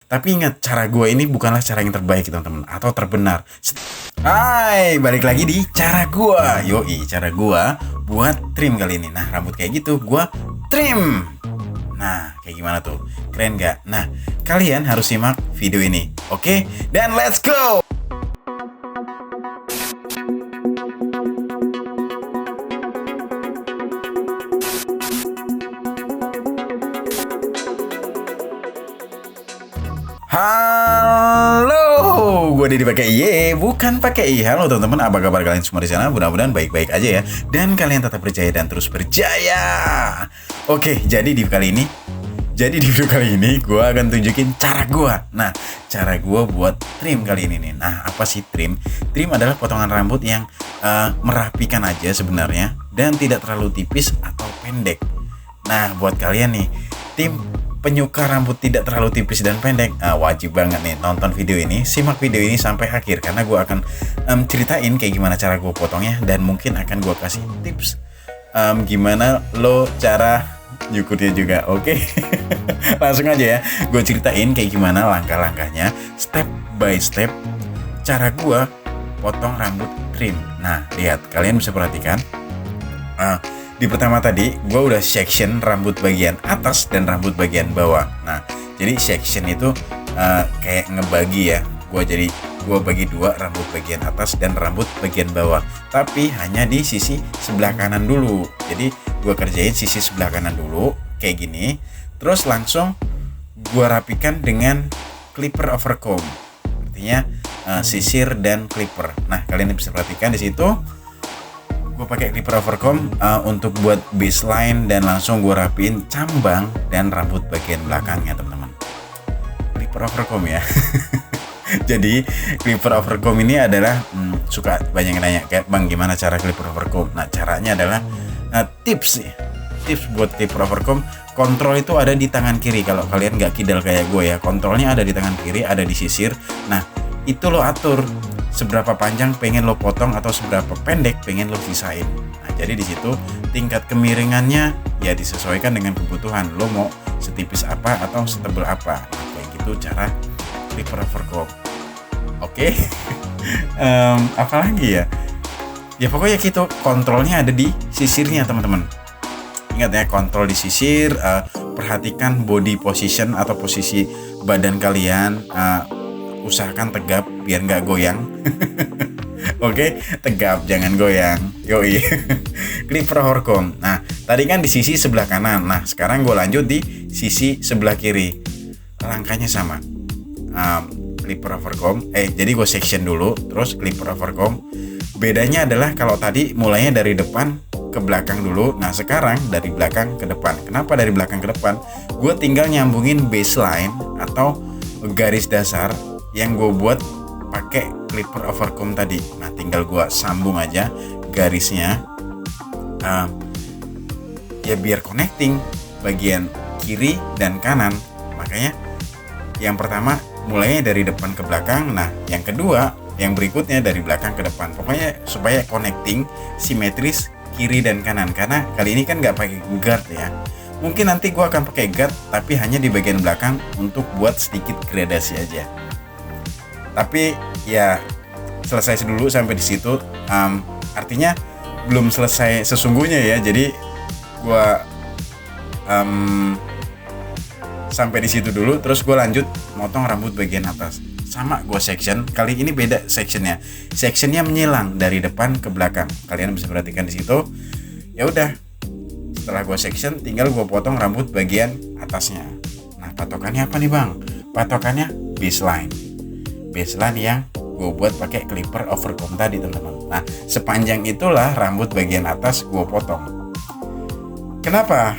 Tapi ingat, cara gue ini bukanlah cara yang terbaik teman-teman, atau terbenar. Hai, balik lagi di cara gue. Yoi, cara gue buat trim kali ini. Nah, rambut kayak gitu gue trim. Nah, kayak gimana tuh? Keren gak? Nah, kalian harus simak video ini. Oke? Dan let's go! Halo, gue Dedi pakai Y, bukan pakai I. Halo teman-teman, apa kabar kalian semua di sana? Mudah-mudahan baik-baik aja ya. Dan kalian tetap berjaya dan terus berjaya. Oke, jadi di video kali ini gue akan tunjukin cara gue. Nah, cara gue buat trim kali ini nih. Nah, apa sih trim? Trim adalah potongan rambut yang merapikan aja sebenarnya dan tidak terlalu tipis atau pendek. Nah, buat kalian nih, tim penyuka rambut tidak terlalu tipis dan pendek, wajib banget nih nonton video ini, simak video ini sampai akhir karena gue akan ceritain kayak gimana cara gue potongnya dan mungkin akan gue kasih tips gimana lo cara nyukurnya juga. Oke. Langsung aja ya, gue ceritain kayak gimana langkah-langkahnya step by step cara gue potong rambut trim. Nah, lihat, kalian bisa perhatikan di pertama tadi gue udah section rambut bagian atas dan rambut bagian bawah. Nah, jadi section itu kayak ngebagi ya. Gue bagi dua, rambut bagian atas dan rambut bagian bawah. Tapi hanya di sisi sebelah kanan dulu. Jadi gue kerjain sisi sebelah kanan dulu kayak gini. Terus langsung gue rapikan dengan clipper overcomb. Artinya sisir dan clipper. Nah, kalian bisa perhatikan di situ. Gue pakai clipper overcomb untuk buat baseline dan langsung gue rapiin cambang dan rambut bagian belakangnya teman-teman. Clipper overcomb ya. Jadi clipper overcomb ini adalah suka banyak yang nanya kayak bang gimana cara clipper overcomb. Nah, caranya adalah tips buat clipper overcomb. Kontrol itu ada di tangan kiri. Kalau kalian nggak kidal kayak gue ya, kontrolnya ada di tangan kiri, ada di sisir. Nah, itu lo atur seberapa panjang pengen lo potong atau seberapa pendek pengen lo sisain. Nah, jadi di situ tingkat kemiringannya ya disesuaikan dengan kebutuhan. Lo mau setipis apa atau setebal apa. Nah, kayak gitu cara clipper overcomb. Oke. Apalagi ya? Ya pokoknya gitu, kontrolnya ada di sisirnya teman-teman. Ingat ya, kontrol di sisir, perhatikan body position atau posisi badan kalian. Usahakan tegap biar nggak goyang. Oke, tegap jangan goyang. Yoi. Clipper overcomb. Nah, tadi kan di sisi sebelah kanan. Nah, sekarang gue lanjut di sisi sebelah kiri. Langkahnya sama. Clipper overcomb. Jadi gue section dulu, terus clipper overcomb. Bedanya adalah kalau tadi mulainya dari depan ke belakang dulu. Nah, sekarang dari belakang ke depan. Kenapa dari belakang ke depan? Gue tinggal nyambungin baseline atau garis dasar yang gue buat pakai clipper overcomb tadi. Nah, tinggal gue sambung aja garisnya ya biar connecting bagian kiri dan kanan. Makanya yang pertama mulainya dari depan ke belakang. Nah, yang kedua, yang berikutnya dari belakang ke depan. Pokoknya supaya connecting simetris kiri dan kanan. Karena kali ini kan nggak pakai guard ya. Mungkin nanti gue akan pakai guard tapi hanya di bagian belakang untuk buat sedikit gradasi aja. Tapi ya selesai dulu sampai di situ. Artinya belum selesai sesungguhnya ya. Jadi gua sampai di situ dulu. Terus gue lanjut motong rambut bagian atas. Sama gue section. Kali ini beda sectionnya. Sectionnya menyilang dari depan ke belakang. Kalian bisa perhatikan di situ. Ya udah. Setelah gue section, tinggal gue potong rambut bagian atasnya. Nah, patokannya apa nih bang? Patokannya baseline yang gue buat pakai clipper overcomb tadi teman-teman. Nah, sepanjang itulah rambut bagian atas gue potong. Kenapa?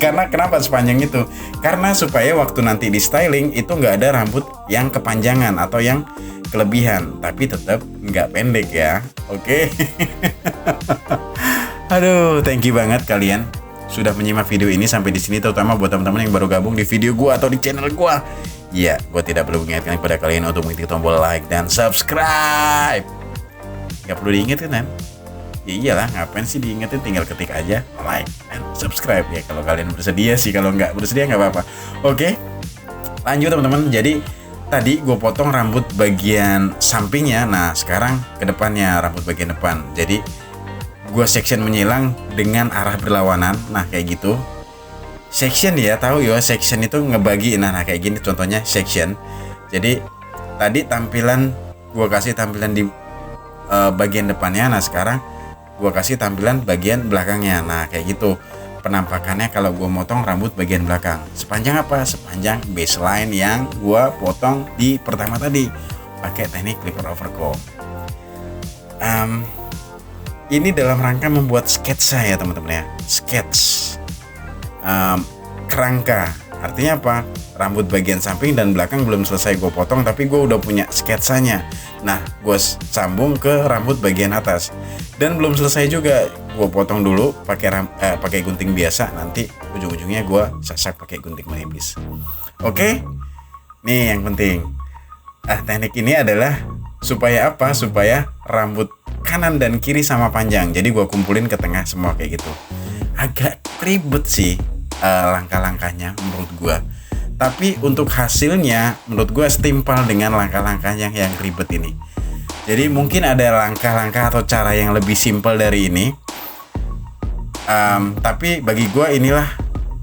Kenapa sepanjang itu? Karena supaya waktu nanti di styling itu nggak ada rambut yang kepanjangan atau yang kelebihan, tapi tetap nggak pendek ya. Oke. Aduh, thank you banget kalian sudah menyimak video ini sampai di sini, terutama buat teman-teman yang baru gabung di video gue atau di channel gue. Ya, gue tidak perlu mengingatkan kepada kalian untuk mengklik tombol like dan subscribe. Gak perlu diingetin kan? Ya iyalah, ngapain sih diingetin, tinggal ketik aja like dan subscribe ya kalau kalian bersedia sih. Kalau nggak bersedia nggak apa-apa. Oke. Lanjut teman-teman, jadi tadi gue potong rambut bagian sampingnya. Nah sekarang ke depannya, rambut bagian depan. Jadi gue section menyilang dengan arah berlawanan. Nah kayak gitu. Section ya, tahu ya, section itu ngebagi. Nah kayak gini contohnya section. Jadi tadi tampilan gue kasih tampilan di bagian depannya. Nah sekarang gue kasih tampilan bagian belakangnya. Nah kayak gitu penampakannya kalau gue motong rambut bagian belakang. Sepanjang apa? Sepanjang baseline yang gue potong di pertama tadi pakai teknik clipper overcomb. Ini dalam rangka membuat sketsa ya teman-teman ya. Sketch kerangka. Artinya apa? Rambut bagian samping dan belakang belum selesai gue potong, tapi gue udah punya sketsanya. Nah gue sambung ke rambut bagian atas. Dan belum selesai juga, gue potong dulu pakai gunting biasa. Nanti ujung-ujungnya gue sasak pakai gunting menipis. Oke, nih yang penting. Teknik ini adalah supaya apa? Supaya rambut kanan dan kiri sama panjang. Jadi gue kumpulin ke tengah semua kayak gitu. Agak ribet sih langkah-langkahnya menurut gue. Tapi untuk hasilnya menurut gue setimpal dengan langkah-langkahnya yang ribet ini. Jadi mungkin ada langkah-langkah atau cara yang lebih simpel dari ini. Tapi bagi gue inilah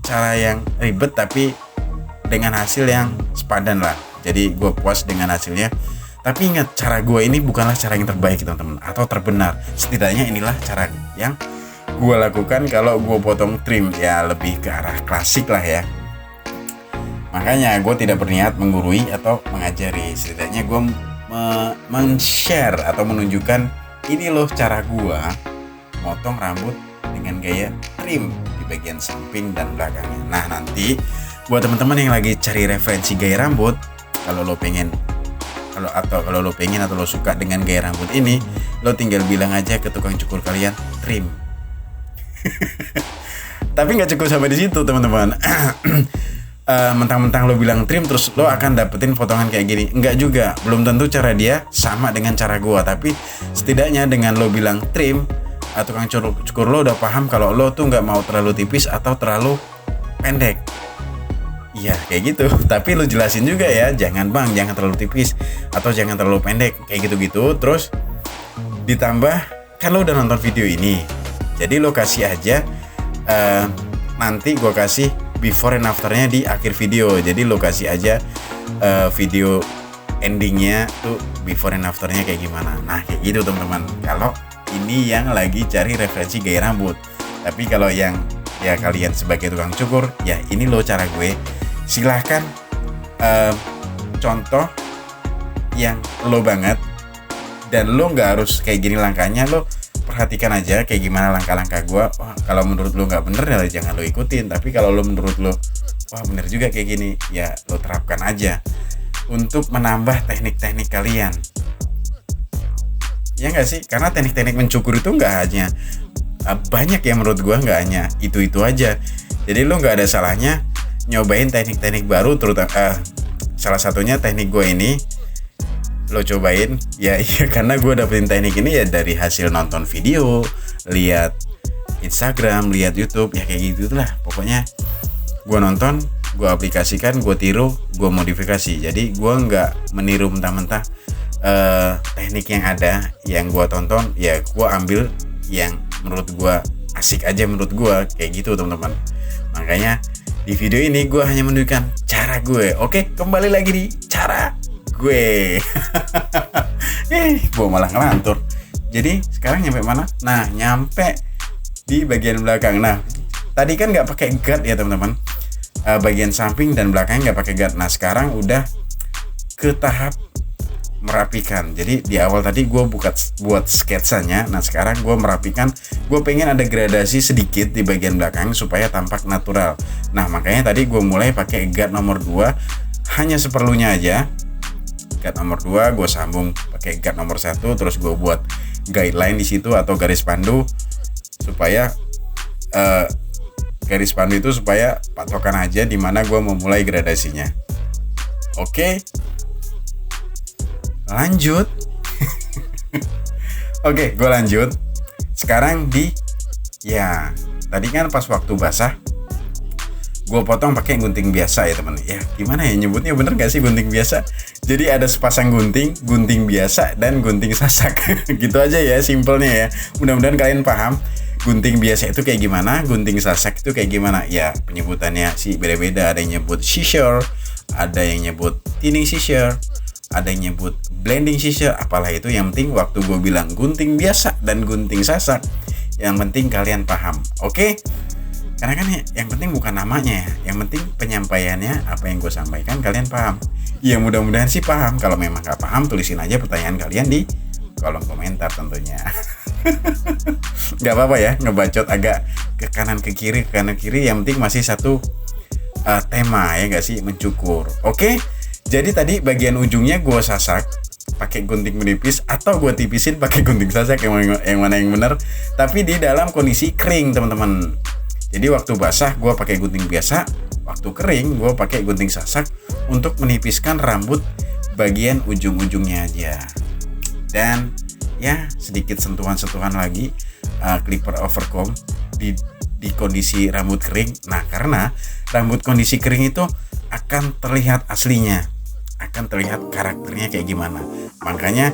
cara yang ribet tapi dengan hasil yang sepadan lah. Jadi gue puas dengan hasilnya. Tapi ingat, cara gue ini bukanlah cara yang terbaik teman-teman, atau terbenar. Setidaknya inilah cara yang gue lakukan kalau gue potong trim. Ya lebih ke arah klasik lah ya. Makanya gue tidak berniat menggurui atau mengajari. Setidaknya gue men-share atau menunjukkan ini loh cara gue motong rambut dengan gaya trim di bagian samping dan belakangnya. Nah nanti buat teman-teman yang lagi cari referensi gaya rambut, kalau lo pengen atau lo suka dengan gaya rambut ini, lo tinggal bilang aja ke tukang cukur kalian trim. Tapi nggak cukup sampai di situ teman-teman. Mentang-mentang lo bilang trim terus lo akan dapetin potongan kayak gini. Enggak juga, belum tentu cara dia sama dengan cara gua. Tapi setidaknya dengan lo bilang trim, tukang cukur lo udah paham kalau lo tuh nggak mau terlalu tipis atau terlalu pendek. Iya kayak gitu. Tapi lo jelasin juga ya, jangan terlalu tipis atau jangan terlalu pendek kayak gitu-gitu. Terus ditambah kan lo udah nonton video ini, jadi lo kasih aja nanti gua kasih before and afternya di akhir video. Jadi lo kasih aja video endingnya tuh before and afternya kayak gimana. Nah kayak gitu teman-teman, kalau ini yang lagi cari referensi gaya rambut. Tapi kalau yang ya kalian sebagai tukang cukur, ya ini lo cara gue. Silahkan contoh yang lo banget, dan lo nggak harus kayak gini langkahnya. Lo perhatikan aja kayak gimana langkah-langkah gue. Wah, kalau menurut lo nggak bener ya jangan lo ikutin. Tapi kalau lo menurut lo wah bener juga kayak gini, ya lo terapkan aja untuk menambah teknik-teknik kalian. Ya nggak sih? Karena teknik-teknik mencukur itu nggak hanya banyak ya, menurut gue nggak hanya itu aja. Jadi lo nggak ada salahnya nyobain teknik-teknik baru, terutama salah satunya teknik gue ini lo cobain ya. Iya, karena gue dapetin teknik ini ya dari hasil nonton video, lihat Instagram, lihat YouTube, ya kayak gitu lah. Pokoknya gue nonton, gue aplikasikan, gue tiru, gue modifikasi. Jadi gue nggak meniru mentah-mentah teknik yang ada, yang gue tonton ya gue ambil yang menurut gue asik aja, menurut gue kayak gitu teman-teman. Makanya di video ini gue hanya menunjukkan cara gue. Oke, kembali lagi di cara gue. Gue malah ngelantur. Jadi sekarang nyampe mana? Nah, nyampe di bagian belakang. Nah, tadi kan nggak pakai guard ya teman-teman. Bagian samping dan belakangnya nggak pakai guard. Nah, sekarang udah ke tahap merapikan. Jadi di awal tadi gue buat sketsanya. Nah sekarang gue merapikan. Gue pengen ada gradasi sedikit di bagian belakang supaya tampak natural. Nah makanya tadi gue mulai pakai guard nomor 2, hanya seperlunya aja. Guard nomor 2 gue sambung pakai guard nomor 1. Terus gue buat guideline di situ atau garis pandu supaya garis pandu itu supaya patokan aja di mana gue mau mulai gradasinya. Oke. Lanjut. Oke, gue lanjut. Sekarang tadi kan pas waktu basah gue potong pakai gunting biasa ya teman. Ya gimana ya nyebutnya, bener gak sih gunting biasa? Jadi ada sepasang gunting biasa dan gunting sasak. Gitu aja ya simpelnya ya. Mudah-mudahan kalian paham gunting biasa itu kayak gimana, gunting sasak itu kayak gimana. Ya penyebutannya sih beda-beda. Ada yang nyebut scissor, ada yang nyebut thinning scissor, ada yang nyebut blending scissor, apalah itu. Yang penting waktu gue bilang gunting biasa dan gunting sasak, yang penting kalian paham. Oke? Karena kan yang penting bukan namanya ya, yang penting penyampaiannya, apa yang gue sampaikan kalian paham. Ya mudah-mudahan sih paham. Kalau memang gak paham, tulisin aja pertanyaan kalian di kolom komentar tentunya. Gak apa-apa ya, ngebacot agak ke kanan ke kiri, yang penting masih satu tema ya gak sih, mencukur. Oke, jadi tadi bagian ujungnya gue sasak pakai gunting menipis, atau gue tipisin pakai gunting sasak, yang mana yang benar. Tapi di dalam kondisi kering teman-teman. Jadi waktu basah gue pakai gunting biasa, waktu kering gue pakai gunting sasak untuk menipiskan rambut bagian ujung-ujungnya aja. Dan ya sedikit sentuhan-sentuhan lagi clipper overcomb di kondisi rambut kering. Nah karena rambut kondisi kering itu akan terlihat aslinya, akan terlihat karakternya kayak gimana. Makanya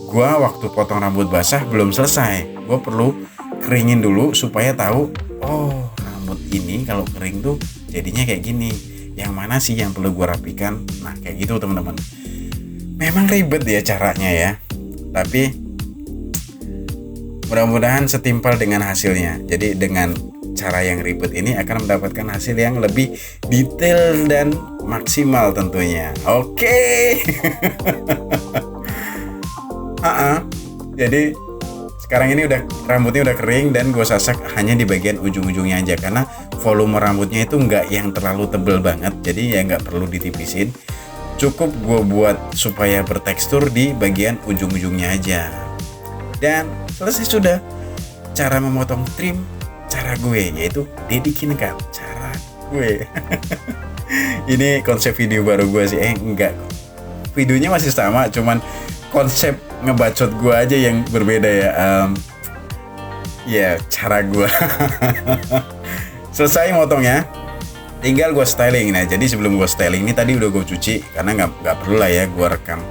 gue waktu potong rambut basah belum selesai, gue perlu keringin dulu supaya tahu, oh rambut ini kalau kering tuh jadinya kayak gini, yang mana sih yang perlu gue rapikan. Nah kayak gitu teman-teman. Memang ribet ya caranya ya, tapi mudah-mudahan setimpal dengan hasilnya. Jadi dengan cara yang ribet ini akan mendapatkan hasil yang lebih detail dan maksimal tentunya. Oke. Jadi sekarang ini rambutnya udah kering dan gue sasak hanya di bagian ujung-ujungnya aja, karena volume rambutnya itu nggak yang terlalu tebel banget, jadi ya nggak perlu ditipisin. Cukup gue buat supaya bertekstur di bagian ujung-ujungnya aja. Dan selesai sudah. Cara memotong trim cara gue, yaitu dedikin kan cara gue. Ini konsep video baru gue sih. Enggak, videonya masih sama, cuman konsep ngebacot gue aja yang berbeda ya. Ya cara gue. Selesai motongnya, tinggal gue styling. Nah jadi sebelum gue styling ini tadi udah gue cuci, karena nggak perlu lah ya gue rekam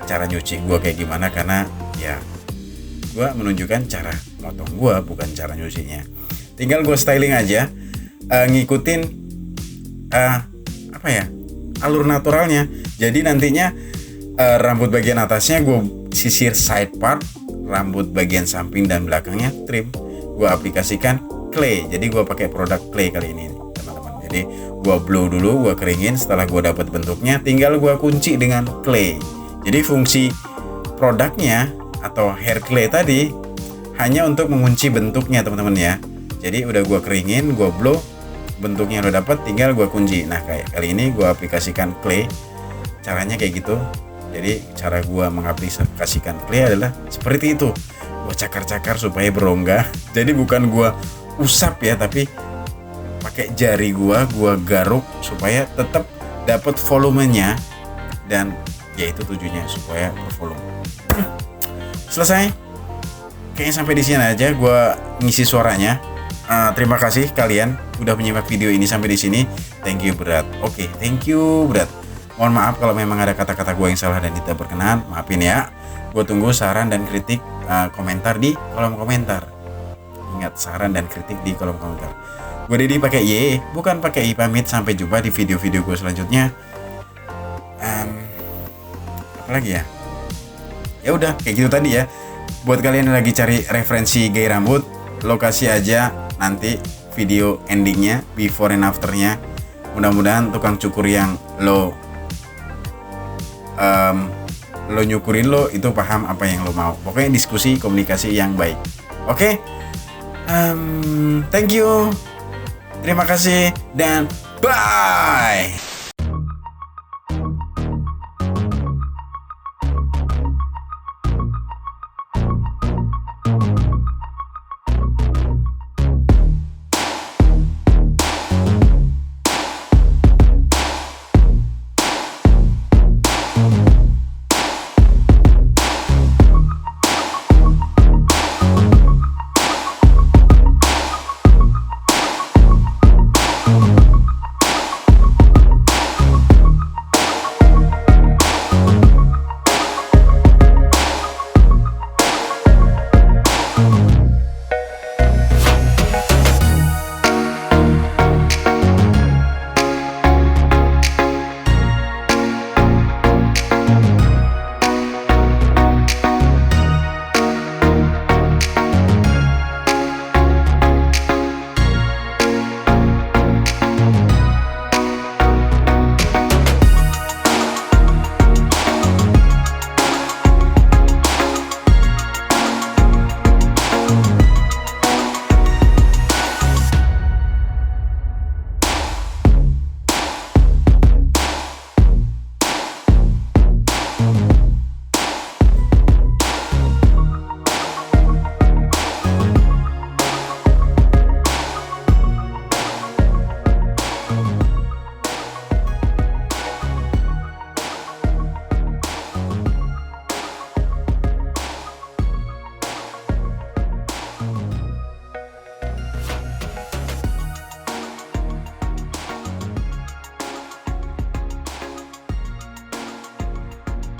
cara nyuci gue kayak gimana, karena ya gue menunjukkan cara motong gue, bukan cara nyucinya. Tinggal gue styling aja, ngikutin alur naturalnya. Jadi nantinya rambut bagian atasnya gue sisir side part, rambut bagian samping dan belakangnya trim. Gue aplikasikan clay, jadi gue pakai produk clay kali ini teman-teman. Jadi gue blow dulu, gue keringin. Setelah gue dapat bentuknya, tinggal gue kunci dengan clay. Jadi fungsi produknya atau hair clay tadi hanya untuk mengunci bentuknya teman-teman ya. Jadi udah gue keringin, gue blow, bentuknya udah dapat, tinggal gue kunci. Nah kayak kali ini gue aplikasikan clay, caranya kayak gitu. Jadi cara gue mengaplikasikan clay adalah seperti itu. Gue cakar-cakar supaya berongga. Jadi bukan gue usap ya, tapi pakai jari gue garuk supaya tetap dapat volumenya. Dan ya itu tujuannya, supaya bervolume. Selesai. Kayaknya sampai di sini aja gue ngisi suaranya. Terima kasih kalian udah menyimak video ini sampai di sini. Thank you berat. Oke, thank you berat. Mohon maaf kalau memang ada kata-kata gue yang salah dan tidak berkenan. Maafin ya. Gue tunggu saran dan kritik komentar di kolom komentar. Ingat, saran dan kritik di kolom komentar. Gue Dedi pakai Y, bukan pakai I. Pamit, sampai jumpa di video-video gue selanjutnya. Apa lagi ya? Ya udah kayak gitu tadi ya. Buat kalian yang lagi cari referensi gaya rambut, lokasi aja nanti video endingnya, before and afternya. Mudah-mudahan tukang cukur yang lo nyukurin lo itu paham apa yang lo mau. Pokoknya diskusi, komunikasi yang baik. Oke? Thank you. Terima kasih dan bye.